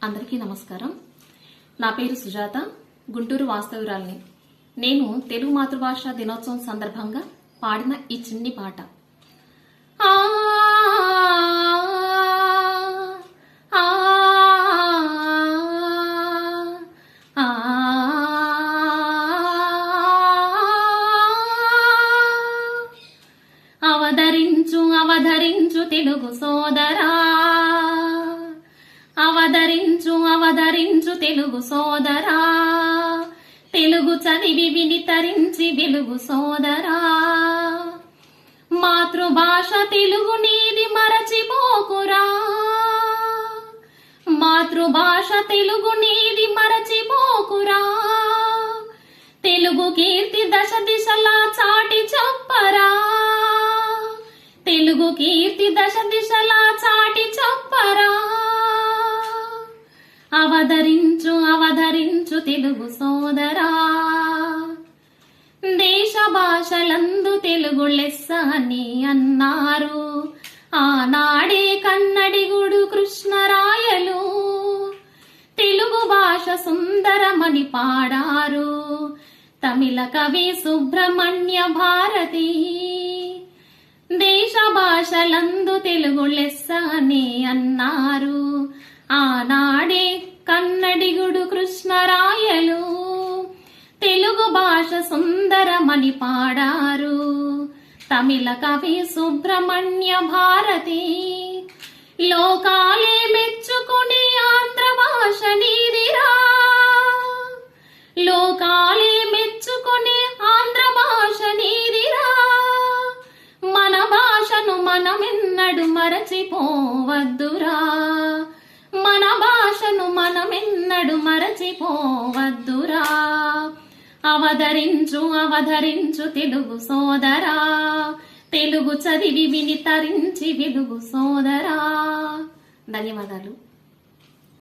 అందరికీ నమస్కారం. నా పేరు సుజాత, గుంటూరు వాస్తవ్యురాలిని. నేను తెలుగు మాతృభాష దినోత్సవం సందర్భంగా పాడిన ఈ చిన్ని పాట. అవధరించు అవధరించు తెలుగు సోదరా, అవధరించు అవధరించు తెలుగు సోదరా, తెలుగు చదివి వినితరించి వెలుగు సోదరా. మాతృభాష తెలుగు నీది మరచిపోకురా, మాతృభాష తెలుగు నీది మరచిపోకురా. తెలుగు కీర్తి దశ దిశలా చాటి చెప్పరా, తెలుగు కీర్తి దశ దిశలా చాటి చెప్పరా. అవధరించు అవధరించు తెలుగు సోదరా, దేశ భాషలందు తెలుగు లెస్స అని అన్నారు ఆనాడే కన్నడిగుడు కృష్ణరాయలు. తెలుగు భాష సుందరమని పాడారు తమిళ కవి సుబ్రహ్మణ్య భారతి. దేశ భాషలందు తెలుగు లెస్స అని అన్నారు ఆనాడే కన్నడిగుడు కృష్ణరాయలు. తెలుగు భాష సుందరమని పాడారు తమిళ కవి సుబ్రహ్మణ్య భారతి. లోకాలే మెచ్చుకుని ఆంధ్ర భాష నీదిరా, లోకాలే మెచ్చుకుని ఆంధ్ర భాష నీదిరా. మన భాషను మనమెన్నడు మరచిపోవద్దురా, మన భాషను మనమెన్నడు మరచిపోవద్దురా. అవధరించు అవధరించు తెలుగు సోదరా, తెలుగు చదివి వినితరించి వెలుగు సోదరా. ధన్యవాదాలు.